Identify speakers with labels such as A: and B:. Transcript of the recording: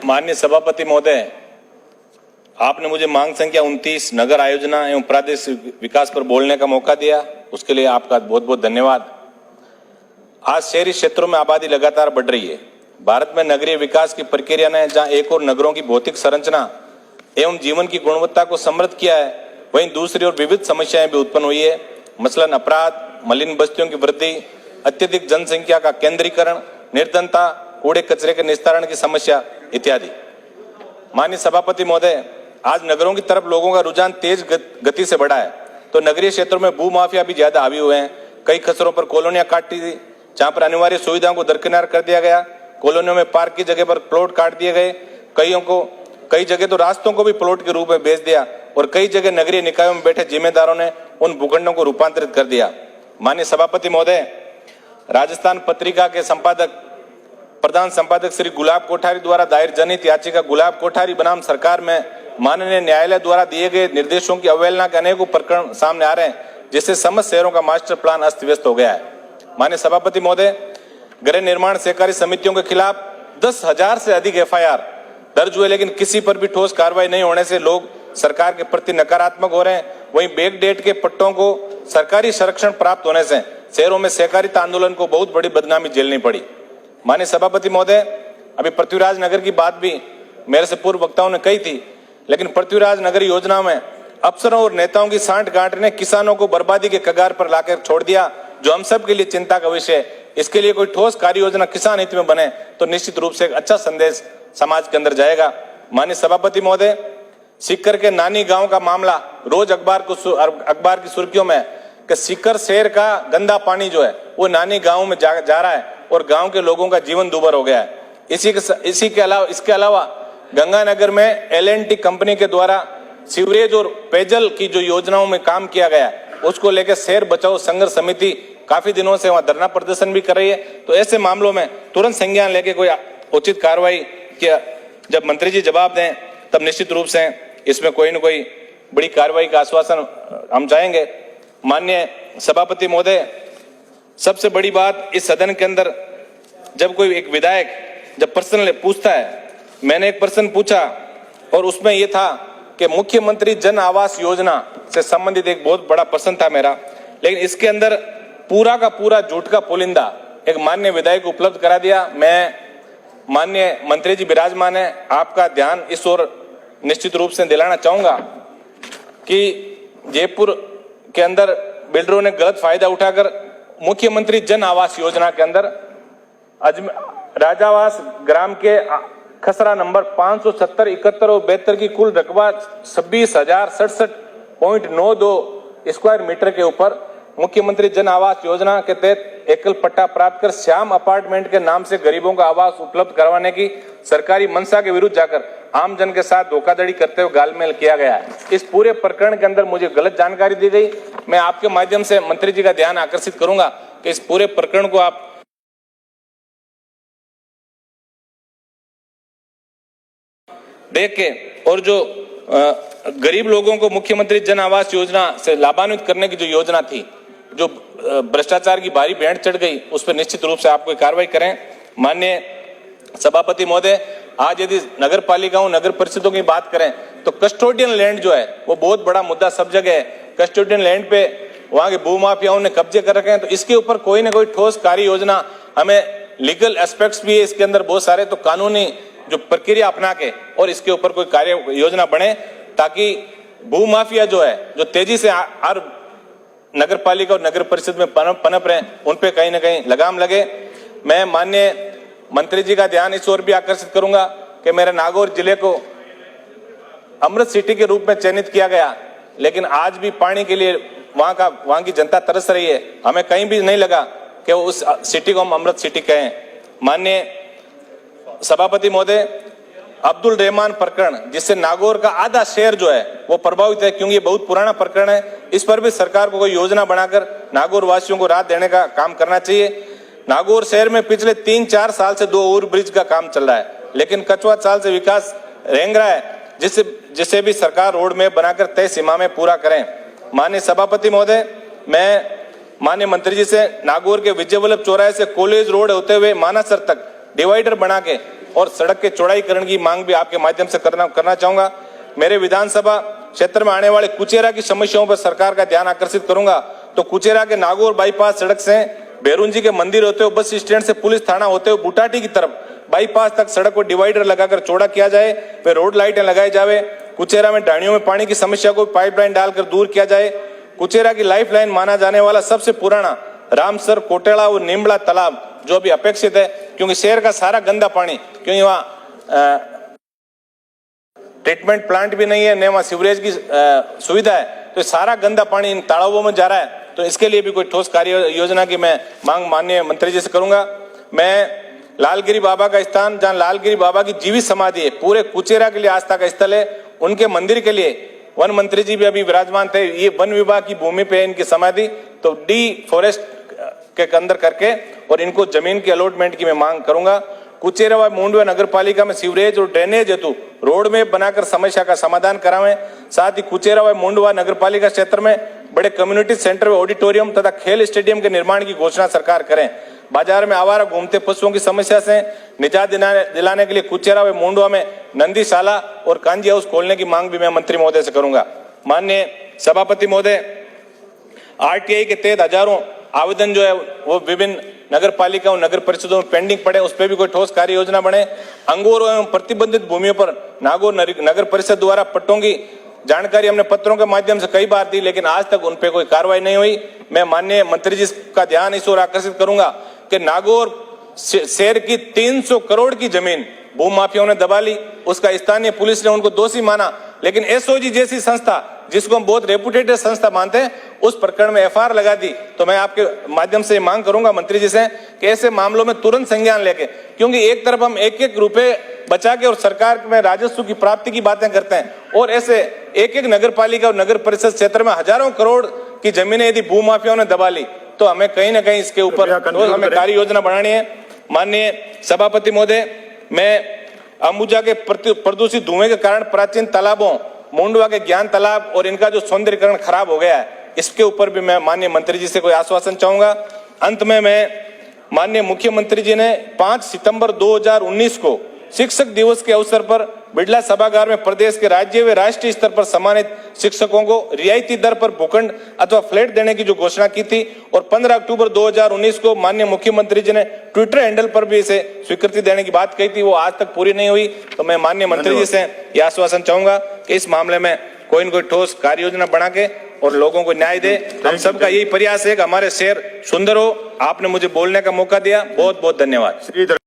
A: माननीय सभापति महोदय, आपने मुझे मांग संख्या 29 नगर आयोजना एवं प्रादेशिक विकास पर बोलने का मौका दिया, उसके लिए आपका बहुत बहुत धन्यवाद। आज शहरी क्षेत्रों में आबादी लगातार बढ़ रही है। भारत में नगरीय विकास की प्रक्रिया ने जहां एक और नगरों की भौतिक संरचना एवं जीवन की गुणवत्ता को समृद्ध किया है, वहीं दूसरी ओर विविध समस्याएं भी उत्पन्न हुई है। मसलन अपराध, मलिन बस्तियों की वृद्धि, अत्यधिक जनसंख्या का केंद्रीकरण, निर्धनता, कूड़े कचरे के निस्तारण की समस्या इत्यादि। माननीय सभापति महोदय, आज नगरों की तरफ लोगों का रुझान तेज गति से बढ़ा है, तो नगरीय क्षेत्रों में भू माफिया भी ज्यादा हावी हुए हैं। कई खसरों पर कॉलोनियां काट दी, जहां पर अनिवार्य सुविधाओं को दरकिनार कर दिया गया। कॉलोनियों में पार्क की जगह पर प्लॉट काट दिए गए। कई जगह तो रास्तों को भी प्लॉट के रूप में बेच दिया और कई जगह नगरीय निकायों में बैठे जिम्मेदारों ने उन भूखंडों को रूपांतरित कर दिया। माननीय सभापति महोदय, राजस्थान पत्रिका के प्रधान संपादक श्री गुलाब कोठारी द्वारा दायर जनहित याचिका गुलाब कोठारी बनाम सरकार में माननीय न्यायालय द्वारा दिए गए निर्देशों की अवहेलना के अनेकों प्रकरण सामने आ रहे हैं, जिससे समस्त शहरों का मास्टर प्लान अस्त व्यस्त हो गया है। माननीय सभापति महोदय, गृह निर्माण सहकारी समितियों के खिलाफ 10,000 से अधिक FIR दर्ज हुए, लेकिन किसी पर भी ठोस कार्रवाई नहीं होने से लोग सरकार के प्रति नकारात्मक हो रहे हैं। वहीं बैक डेट के पट्टों को सरकारी संरक्षण प्राप्त होने से शहरों में सहकारिता आंदोलन को बहुत बड़ी बदनामी झेलनी पड़ी। माननीय सभापति महोदय, अभी पृथ्वीराज नगर की बात भी मेरे से पूर्व वक्ताओं ने कही थी, लेकिन पृथ्वीराज नगर योजना में अफसरों और नेताओं की सांठ-गांठ ने किसानों को बर्बादी के कगार पर लाकर छोड़ दिया, जो हम सब के लिए चिंता का विषय है। इसके लिए कोई ठोस कार्य योजना किसान हित में बने तो निश्चित रूप से एक अच्छा संदेश समाज के अंदर जाएगा। माननीय सभापति महोदय, सीकर के नानी गांव का मामला रोज अखबार की सुर्खियों में कि सीकर शहर का गंदा पानी जो है वो नानी गांव में जा रहा है और गांव के लोगों का जीवन दुभर हो गया है। इसके अलावा गंगानगर में L&T कंपनी के द्वारा सीवरेज और पेयजल की जो योजनाओं में काम किया गया उसको लेकर शहर बचाओ संघर्ष समिति काफी दिनों से वहां धरना प्रदर्शन भी कर रही है। तो ऐसे मामलों में तुरंत संज्ञान लेके कोई उचित कार्रवाई किया, जब मंत्री जी जवाब दें तब निश्चित रूप से इसमें कोई न कोई बड़ी कार्रवाई का आश्वासन हम चाहेंगे। माननीय सभापति महोदय, सबसे बड़ी बात इस सदन के अंदर जब कोई एक विधायक जब प्रश्न पूछता है, मैंने एक प्रश्न पूछा और उसमें यह था कि मुख्यमंत्री जन आवास योजना से संबंधित एक बहुत बड़ा प्रश्न था मेरा, लेकिन इसके अंदर पूरा का पूरा झूठ का पुलिंदा एक माननीय विधायक को उपलब्ध करा दिया। मैं माननीय मंत्री जी विराजमान है, आपका ध्यान इस ओर निश्चित रूप से दिलाना चाहूंगा कि जयपुर के अंदर बिल्डरों ने गलत फायदा उठाकर मुख्यमंत्री जन आवास योजना के अंदर राजावास ग्राम के खसरा नंबर 570, 71 और 72 की कुल रकबा 26,067.92 स्क्वायर मीटर के ऊपर मुख्यमंत्री जन आवास योजना के तहत एकल पट्टा प्राप्त कर श्याम अपार्टमेंट के नाम से गरीबों का आवास उपलब्ध करवाने की सरकारी मंशा के विरुद्ध जाकर आम जन के साथ धोखाधड़ी करते हुए गालमेल किया गया है। इस पूरे प्रकरण के अंदर मुझे गलत जानकारी दी गई। मैं आपके माध्यम से मंत्री जी का ध्यान आकर्षित करूंगा कि इस पूरे प्रकरण को आप देख के और जो गरीब लोगों को मुख्यमंत्री जन आवास योजना से लाभान्वित करने की जो योजना थी, जो भ्रष्टाचार की भारी भेंट चढ़ गई, उस पर निश्चित रूप से आप कोई कार्रवाई करें। माननीय सभापति महोदय, आज यदि नगर पालिकाओं नगर परिषदों की बात करें तो कस्टोडियन लैंड जो है वो बहुत बड़ा मुद्दा सब जगह है। कस्टोडियन लैंड पे वहां के भूमाफियाओं ने कब्जे कर रखे हैं, तो इसके ऊपर कोई ना कोई ठोस कार्य योजना, हमें लीगल एस्पेक्ट्स भी है इसके अंदर बहुत सारे, तो कानूनी जो प्रक्रिया अपना के और इसके ऊपर कोई कार्य योजना बने ताकि भूमाफिया जो है जो तेजी से हर नगर पालिका और नगर परिषद में पनप रहे, उन पे कहीं ना कहीं लगाम लगे। मैं माननीय मंत्री जी का ध्यान इस ओर भी आकर्षित करूंगा कि मेरे नागौर जिले को अमृत सिटी के रूप में चयनित किया गया, लेकिन आज भी पानी के लिए वहां की जनता तरस रही है। हमें कहीं भी नहीं लगा कि उस सिटी को हम अमृत सिटी कहें। माननीय सभापति महोदय, अब्दुल रहमान प्रकरण जिससे नागौर का आधा शहर जो है वो प्रभावित है, क्योंकि ये बहुत पुराना प्रकरण है, इस पर भी सरकार को कोई योजना बनाकर नागौर वासियों को राहत देने का काम करना चाहिए। नागौर शहर में पिछले 3-4 साल से 2 ओवर ब्रिज का काम चल रहा है, लेकिन कचवा चाल से विकास रेंग रहा है, जिसे भी सरकार रोड में बनाकर तय सीमा में पूरा करें। माननीय सभापति महोदय, मैं माननीय मंत्री जी से नागौर के विजय वल्लभ चौराहे से कॉलेज रोड होते हुए मानासर तक डिवाइडर बना के और सड़क के चौड़ाईकरण की मांग भी आपके माध्यम से करना चाहूंगा। मेरे विधानसभा क्षेत्र में आने वाले कुचेरा की समस्याओं पर सरकार का ध्यान आकर्षित करूंगा। तो कुचेरा के नागौर बाईपास सड़क से बैरुंजी के मंदिर होते हुए बस स्टैंड से पुलिस थाना होते हुए बुटाटी की तरफ बाईपास तक सड़क को डिवाइडर लगाकर चौड़ा किया जाए, वे रोड लाइटें लगाई जावे। कुचेरा में ढाणियों में पानी की समस्या को पाइपलाइन डालकर दूर किया जाए। कुचेरा की लाइफलाइन माना जाने वाला सबसे पुराना रामसर, कोटेड़ा और नीमड़ा तालाब जो अभी अपेक्षित है, क्योंकि शहर का सारा गंदा पानी, क्योंकि वहाँ ट्रीटमेंट प्लांट भी नहीं है, न वहाँ सीवरेज की सुविधा है, तो सारा गंदा पानी इन तालाबों में जा रहा है। तो इसके लिए भी कोई ठोस कार्य योजना की मैं मांग माननीय मंत्री जी से करूंगा। मैं लालगिरी बाबा का स्थान, जहाँ लालगिरी बाबा की जीवित समाधि है, पूरे कुचेरा के लिए आस्था का स्थल है, उनके मंदिर के लिए वन मंत्री जी भी अभी विराजमान थे। ये वन विभाग की भूमि पे इनकी समाधि, तो डी फॉरेस्ट के अंदर करके और इनको जमीन की अलॉटमेंट की मैं मांग करूंगा। कुचेरा व मुंडवा नगर पालिका में सीवरेज और ड्रेनेज हेतु रोड में बनाकर समस्या का समाधान करावें। साथ ही कुचेरा व मुंडवा नगर पालिका क्षेत्र में बड़े कम्युनिटी सेंटर व ऑडिटोरियम तथा खेल स्टेडियम के निर्माण की घोषणा सरकार करें। बाजार में आवारा घूमते पशुओं की समस्या से निजात दिलाने के लिए कुचेरा व मुंडवा में नंदीशाला और कांजी हाउस खोलने की मांग भी मैं मंत्री महोदय से करूंगा। माननीय सभापति महोदय, आरटीआई के तहत हजारों आवेदन जो है वो विभिन्न नगर पालिका और नगर परिषदों में पेंडिंग पड़े, उस पर भी कोई ठोस कार्य योजना बने। अंगूर एवं प्रतिबंधित भूमियों पर नागौर नगर परिषद द्वारा पट्टों की जानकारी हमने पत्रों के माध्यम से कई बार दी, लेकिन आज तक उन पर कोई कार्रवाई नहीं हुई। मैं माननीय मंत्री जी का ध्यान इस ओर आकर्षित करूंगा कि नागौर शहर की 300 करोड़ की जमीन भूमाफियाओं ने दबा ली। उसका स्थानीय पुलिस ने उनको दोषी माना, लेकिन एसओजी जैसी संस्था, जिसको हम बहुत रेपुटेटेड संस्था मानते हैं, उस प्रकरण में एफआईआर लगा दी। तो मैं आपके माध्यम से मांग करूंगा मंत्री जी से कि ऐसे मामलों में तुरंत संज्ञान लेके, क्योंकि एक तरफ हम एक एक रुपए बचा के और सरकार में राजस्व की प्राप्ति की बातें करते हैं, और ऐसे एक एक नगर पालिका और नगर परिषद क्षेत्र में हजारों करोड़ की जमीनें यदि भूमाफियाओं ने दबा ली, तो हमें कहीं ना कहीं इसके ऊपर हमें कार्य योजना बनानी है। माननीय सभापति महोदय, मैं अंबुजा के प्रदूषित धुएं के कारण प्राचीन तालाबों, मुंडवा के ज्ञान तालाब और इनका जो सौंदर्यीकरण खराब हो गया है, इसके ऊपर भी मैं माननीय मंत्री जी से कोई आश्वासन चाहूंगा। अंत में मैं माननीय मुख्यमंत्री जी ने 5 सितंबर 2019 को शिक्षक दिवस के अवसर पर बिड़ला सभागार में प्रदेश के राज्य व राष्ट्रीय स्तर पर सम्मानित शिक्षकों को रियायती दर पर भूखंड अथवा फ्लैट देने की जो घोषणा की थी, और 15 अक्टूबर 2019 को माननीय मुख्यमंत्री जी ने ट्विटर हैंडल पर भी इसे स्वीकृति देने की बात कही थी, वो आज तक पूरी नहीं हुई। तो मैं माननीय मंत्री जी से यह आश्वासन चाहूंगा कि इस मामले में कोई न कोई ठोस कार्य योजना बना के और लोगों को न्याय दे। हम सबका यही प्रयास है कि हमारे शहर सुंदर हो। आपने मुझे बोलने का मौका दिया, बहुत बहुत धन्यवाद।